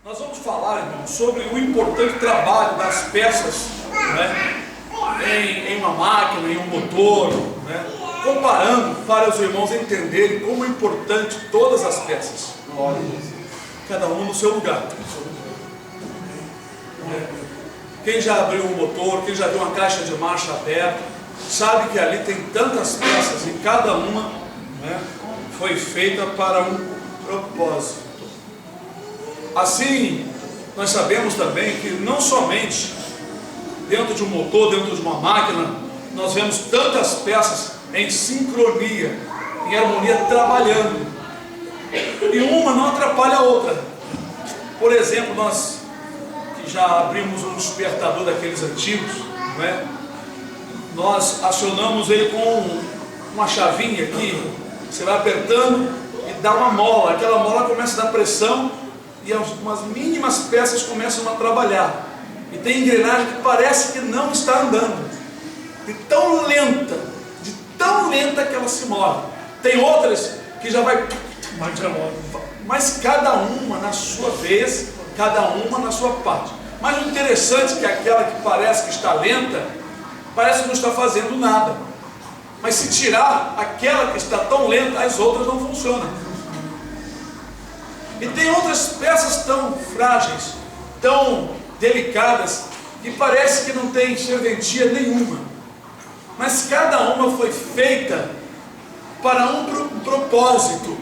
Nós vamos falar, irmão, sobre o importante trabalho das peças, né, em uma máquina, em um motor, né, comparando para os irmãos entenderem como é importante todas as peças, cada um no seu lugar. Quem já abriu um motor, quem já viu uma caixa de marcha aberta, sabe que ali tem tantas peças e cada uma, né, foi feita para um propósito. Assim, nós sabemos também que não somente dentro de um motor, dentro de uma máquina, nós vemos tantas peças em sincronia, em harmonia, trabalhando, e uma não atrapalha a outra. Por exemplo, nós que já abrimos um despertador daqueles antigos, não é? Nós acionamos ele com uma chavinha aqui, você vai apertando e dá uma mola, aquela mola começa a dar pressão e umas mínimas peças começam a trabalhar, e tem engrenagem que parece que não está andando, de tão lenta que ela se move. Tem outras que já vai, mas cada uma na sua vez, cada uma na sua parte. Mas o interessante é que aquela que parece que está lenta, parece que não está fazendo nada, mas se tirar aquela que está tão lenta, as outras não funcionam. E tem outras peças tão frágeis, tão delicadas, que parece que não tem serventia nenhuma, mas cada uma foi feita para um propósito.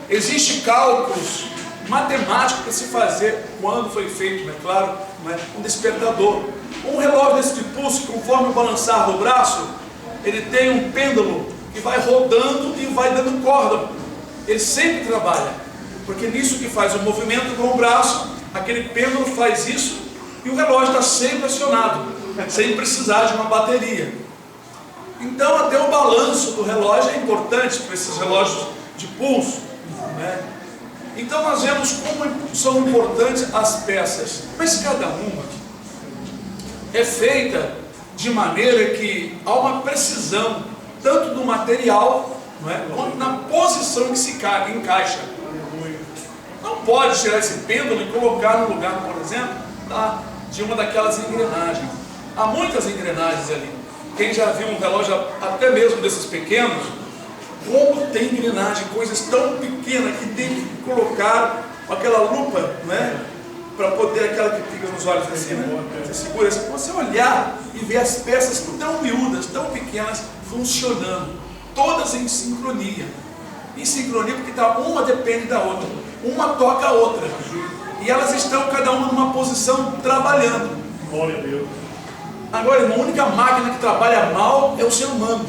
Existem cálculos matemáticos para se fazer quando foi feito, é claro, um despertador. Um relógio desse de pulso, conforme o balançar do braço, ele tem um pêndulo que vai rodando e vai dando corda. Ele sempre trabalha, porque nisso que faz o movimento com o braço, aquele pêndulo faz isso e o relógio está sempre acionado, sem precisar de uma bateria. Então até o balanço do relógio é importante para esses relógios de pulso, né? Então nós vemos como são importantes as peças, mas cada uma é feita de maneira que há uma precisão, tanto do material, não é, quanto na posição que se encaixa. Não pode tirar esse pêndulo e colocar no lugar, por exemplo, de uma daquelas engrenagens. Há muitas engrenagens ali. Quem já viu um relógio, até mesmo desses pequenos, como tem engrenagem, coisas tão pequenas que tem que colocar aquela lupa, né, para poder, aquela que fica nos olhos assim, né? Você segura assim, você olhar e ver as peças tão miúdas, tão pequenas, funcionando, todas em sincronia. Em sincronia porque uma depende da outra, uma toca a outra, e elas estão cada uma numa posição trabalhando. Glória a Deus. Agora, irmão, a única máquina que trabalha mal é o ser humano,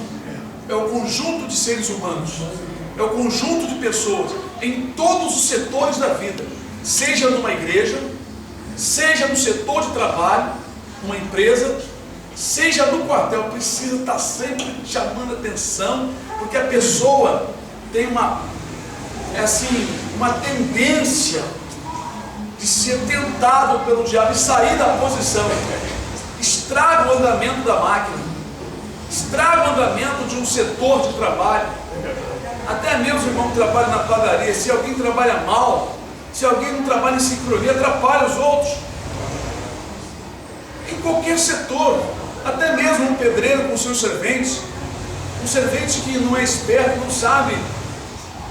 é o conjunto de seres humanos, é o conjunto de pessoas em todos os setores da vida, seja numa igreja, seja no setor de trabalho, numa empresa, seja no quartel. Precisa estar sempre chamando atenção, porque a pessoa tem uma tendência de ser tentado pelo diabo e sair da posição. Estraga o andamento da máquina, estraga o andamento de um setor de trabalho. Até mesmo o irmão que trabalha na padaria, se alguém trabalha mal, se alguém não trabalha em sincronia, atrapalha os outros. Em qualquer setor, até mesmo um pedreiro com seus serventes, um servente que não é esperto, não sabe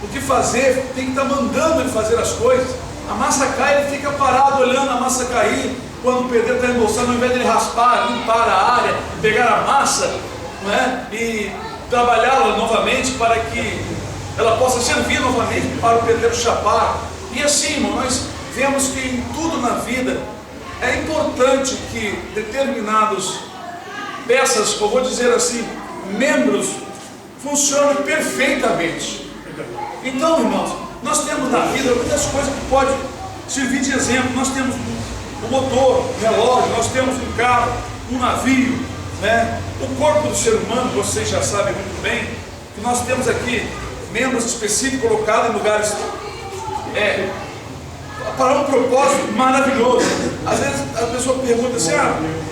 o que fazer, tem que estar mandando ele fazer as coisas. A massa cai, ele fica parado olhando a massa cair, quando o pedreiro está embolsando, ao invés de ele raspar, limpar a área, pegar a massa, não é? E trabalhá-la novamente para que ela possa servir novamente para o pedreiro chapar. E assim, irmão, nós vemos que em tudo na vida é importante que determinadas peças, eu vou dizer assim, membros, funcionem perfeitamente. Então, irmãos, nós temos na vida muitas coisas que podem servir de exemplo. Nós temos o motor, o relógio, nós temos um carro, um navio, né? O corpo do ser humano, vocês já sabem muito bem, que nós temos aqui membros específicos colocados em lugares para um propósito maravilhoso. Às vezes a pessoa pergunta assim,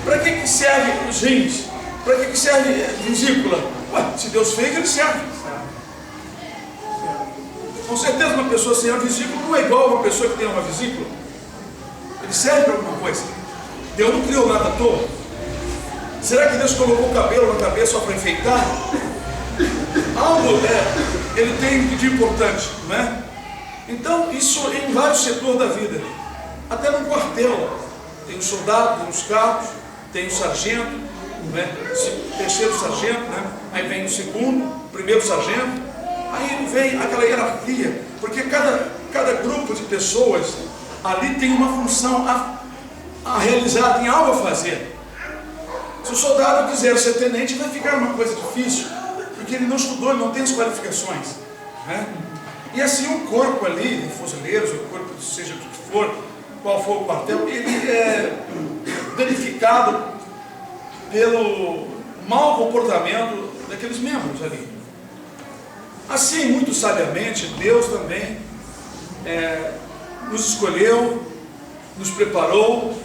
para que serve os rins? Para que serve a vesícula? Ué, se Deus fez, ele serve. Com certeza uma pessoa sem a vesícula não é igual a uma pessoa que tem uma vesícula. E serve para alguma coisa. Deus não criou nada à toa. Será que Deus colocou o cabelo na cabeça só para enfeitar? Algo ele tem de importante, não é? Então, isso em vários setores da vida. Até no quartel. Tem o soldado, tem os cabos, tem o sargento, né? Terceiro sargento, né? Aí vem o segundo, primeiro sargento. Aí vem aquela hierarquia. Porque cada grupo de pessoas ali tem uma função a realizar, tem algo a fazer. Se o soldado quiser ser tenente, vai ficar uma coisa difícil, porque ele não estudou, ele não tem as qualificações, né? E assim o corpo ali, de fuzileiros, o corpo, seja o que for, qual for o quartel, ele é danificado pelo mau comportamento daqueles membros ali. Assim, muito sabiamente, Deus também nos escolheu, nos preparou,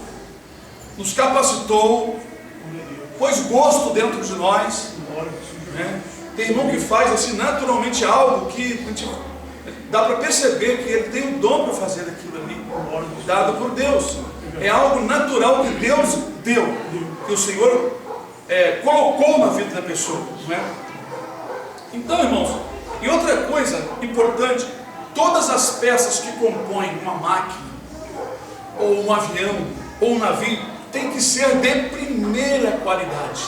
nos capacitou, pôs gosto dentro de nós, né? Tem irmão que faz assim naturalmente algo que a gente dá para perceber que ele tem o dom para fazer aquilo ali, dado por Deus. É algo natural que Deus deu, que o Senhor colocou na vida da pessoa, não é? Então, irmãos, e outra coisa importante, todas as peças que compõem uma máquina, ou um avião, ou um navio, tem que ser de primeira qualidade.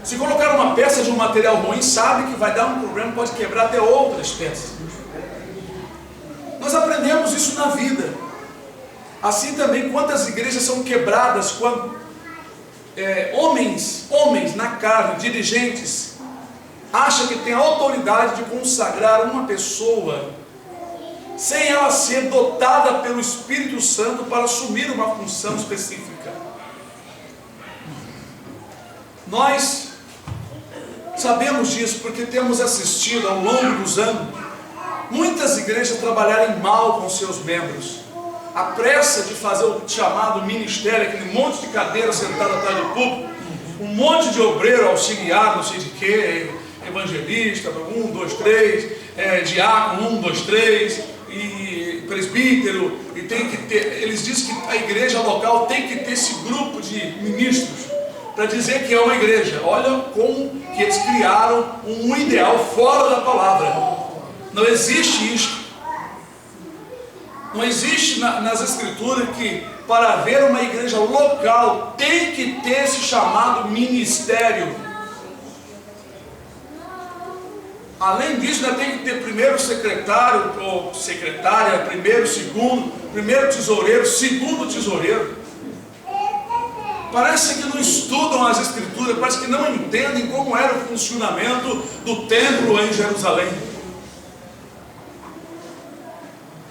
Se colocar uma peça de um material ruim, sabe que vai dar um problema, pode quebrar até outras peças. Nós aprendemos isso na vida. Assim também, quantas igrejas são quebradas quando homens na carne, dirigentes, acham que tem a autoridade de consagrar uma pessoa sem ela ser dotada pelo Espírito Santo para assumir uma função específica. Nós sabemos disso porque temos assistido ao longo dos anos muitas igrejas trabalharem mal com seus membros. A pressa de fazer o chamado ministério, aquele monte de cadeira sentado atrás do púlpito, um monte de obreiro auxiliar, não sei de quê, evangelista, 1, 2, 3, diácono, 1, 2, 3, e presbítero, e tem que ter, eles dizem que a igreja local tem que ter esse grupo de ministros para dizer que é uma igreja. Olha como que eles criaram um ideal fora da palavra. Não existe isso. Não existe nas escrituras que para haver uma igreja local tem que ter esse chamado ministério. Além disso, ainda tem que ter primeiro secretário ou secretária, primeiro, segundo, primeiro tesoureiro, segundo tesoureiro. Parece que não estudam as escrituras, parece que não entendem como era o funcionamento do templo em Jerusalém.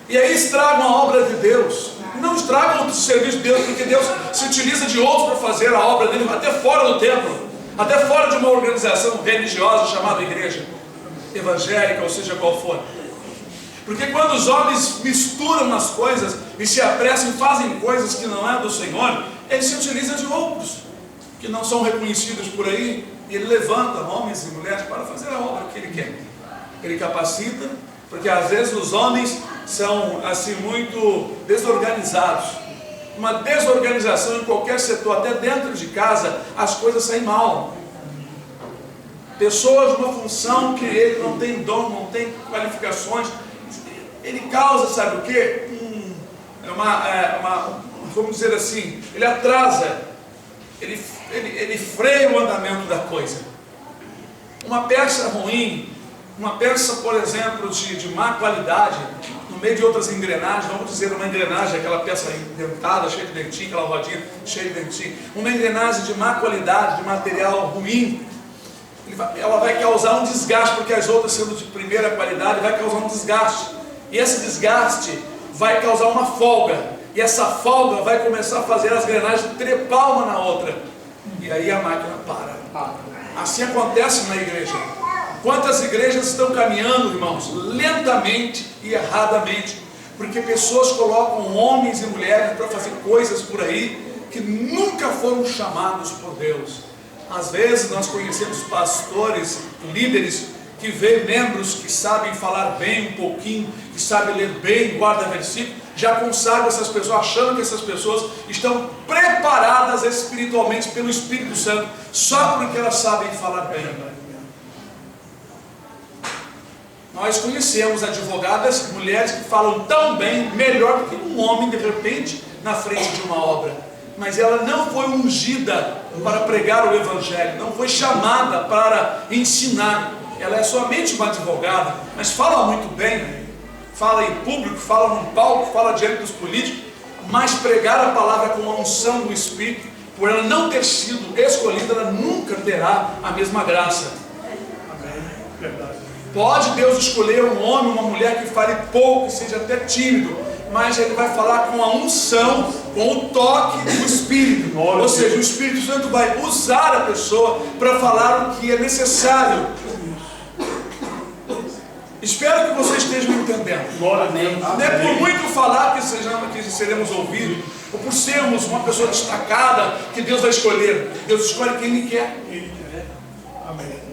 E aí estragam a obra de Deus. Não estragam o serviço de Deus, porque Deus se utiliza de outros para fazer a obra dele, até fora do templo, até fora de uma organização religiosa chamada igreja evangélica, ou seja qual for. Porque quando os homens misturam as coisas e se apressam e fazem coisas que não é do Senhor, ele se utiliza de outros que não são reconhecidos por aí, e ele levanta homens e mulheres para fazer a obra que ele quer. Ele capacita, porque às vezes os homens são assim muito desorganizados. Uma desorganização em qualquer setor, até dentro de casa, as coisas saem mal. Pessoas de uma função que ele não tem dom, não tem qualificações, ele causa, sabe o quê? Vamos dizer assim, ele atrasa, ele freia o andamento da coisa. Uma peça ruim, uma peça, por exemplo, de má qualidade, no meio de outras engrenagens, vamos dizer uma engrenagem, aquela peça dentada, cheia de dentinho, aquela rodinha cheia de dentinho, uma engrenagem de má qualidade, de material ruim, ela vai causar um desgaste, porque as outras sendo de primeira qualidade, vai causar um desgaste, e esse desgaste vai causar uma folga, e essa folga vai começar a fazer as engrenagens trepar uma na outra, e aí a máquina para. Assim acontece na igreja. Quantas igrejas estão caminhando, irmãos, lentamente e erradamente, porque pessoas colocam homens e mulheres para fazer coisas por aí que nunca foram chamados por Deus. Às vezes nós conhecemos pastores, líderes que vê membros que sabem falar bem um pouquinho, que sabem ler bem, guarda versículo, já consagra essas pessoas, achando que essas pessoas estão preparadas espiritualmente pelo Espírito Santo, só porque elas sabem falar bem. Nós conhecemos advogadas, mulheres que falam tão bem, melhor do que um homem de repente na frente de uma obra, mas ela não foi ungida para pregar o Evangelho, não foi chamada para ensinar. Ela é somente uma advogada, mas fala muito bem, fala em público, fala num palco, fala diante dos políticos, mas pregar a palavra com a unção do Espírito, por ela não ter sido escolhida, ela nunca terá a mesma graça. Amém. Verdade. Pode Deus escolher um homem, uma mulher que fale pouco, que seja até tímido, mas Ele vai falar com a unção, com o toque do Espírito. Ou seja, o Espírito Santo vai usar a pessoa para falar o que é necessário. Espero que vocês estejam entendendo. Não é por muito falar que seremos ouvidos, ou por sermos uma pessoa destacada, que Deus vai escolher. Deus escolhe quem Ele quer. Amém.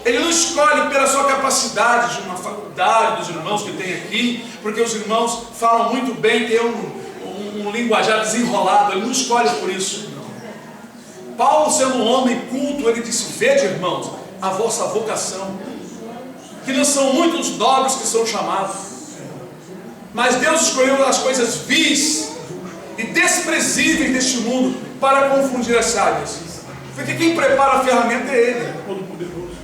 Ele não escolhe pela sua capacidade de uma faculdade, dos irmãos que tem aqui, porque os irmãos falam muito bem, tem um linguajar desenrolado. Ele não escolhe por isso. Paulo, sendo um homem culto, ele disse: vede, irmãos, a vossa vocação, que não são muitos nobres que são chamados, mas Deus escolheu as coisas vis e desprezíveis deste mundo para confundir as sábias, porque quem prepara a ferramenta é Ele. Todo-Poderoso.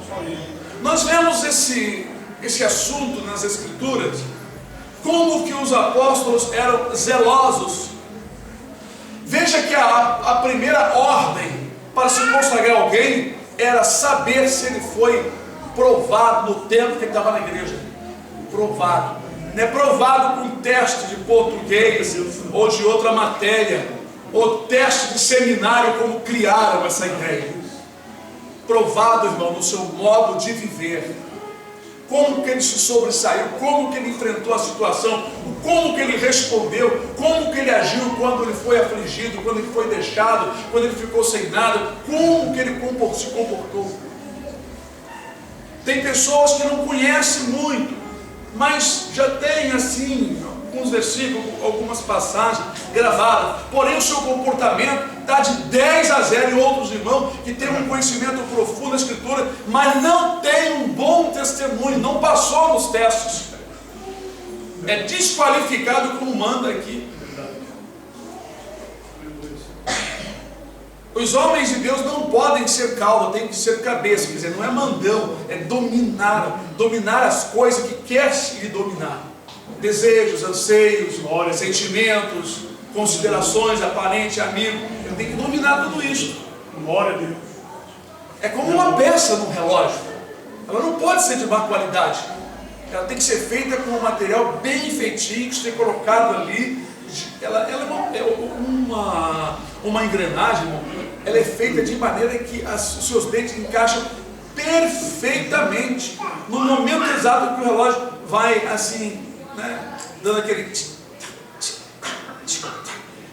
Só Ele. Nós vemos esse assunto nas Escrituras, como que os apóstolos eram zelosos. Veja que a primeira ordem para se consagrar alguém era saber se ele foi provado no tempo que ele estava na igreja. Provado. Não é provado com teste de português ou de outra matéria, ou teste de seminário, como criaram essa ideia. Provado, irmão, no seu modo de viver. Como que ele se sobressaiu, como que ele enfrentou a situação, como que ele respondeu, como que ele agiu quando ele foi afligido, quando ele foi deixado, quando ele ficou sem nada, como que ele se comportou. Tem pessoas que não conhecem muito, mas já tem assim alguns versículos, algumas passagens gravadas, porém o seu comportamento está de 10-0 em outros irmãos que têm um conhecimento profundo da Escritura, mas não tem um bom testemunho, não passou nos testes, é desqualificado como manda aqui. Os homens de Deus não podem ser cauda, tem que ser cabeça, quer dizer, não é mandão, é dominar as coisas que quer lhe dominar. Desejos, anseios, sentimentos, considerações, aparente, amigo. Ele tem que dominar tudo isso. Glória a Deus. É como uma peça num relógio. Ela não pode ser de má qualidade. Ela tem que ser feita com um material bem feitinho, que seja colocado ali. Ela é uma engrenagem, ela é feita de maneira que os seus dentes encaixam perfeitamente no momento exato que o relógio vai assim, né, dando aquele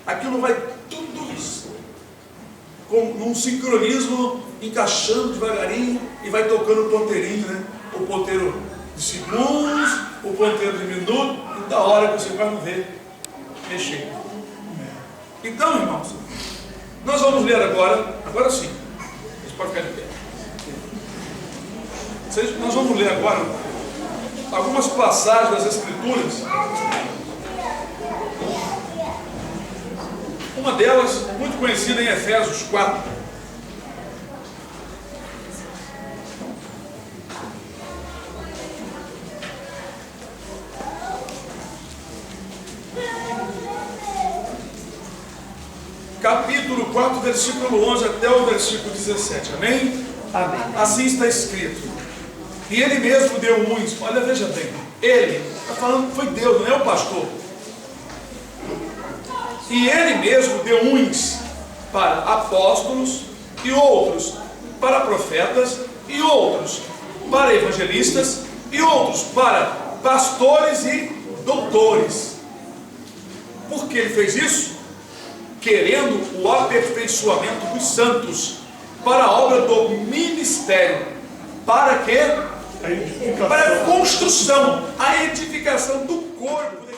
aquilo vai tudo isso num sincronismo, encaixando devagarinho e vai tocando o ponteirinho, né? O ponteiro de segundos, o ponteiro de minuto, e da hora que você vai não ver mexer. Então, irmãos, nós vamos ler agora sim, vocês podem ficar de pé. Nós vamos ler agora algumas passagens das Escrituras. Uma delas, muito conhecida, em Efésios 4. Capítulo 4, versículo 11 até o versículo 17. Amém? Amém. Assim está escrito. E Ele mesmo deu uns. Olha, veja bem. Ele, está falando que foi Deus, não é o pastor. E Ele mesmo deu uns para apóstolos, e outros para profetas, e outros para evangelistas, e outros para pastores e doutores. Por que Ele fez isso? Querendo o aperfeiçoamento dos santos para a obra do ministério, Para quê? A edificação. Para a construção, a edificação do corpo.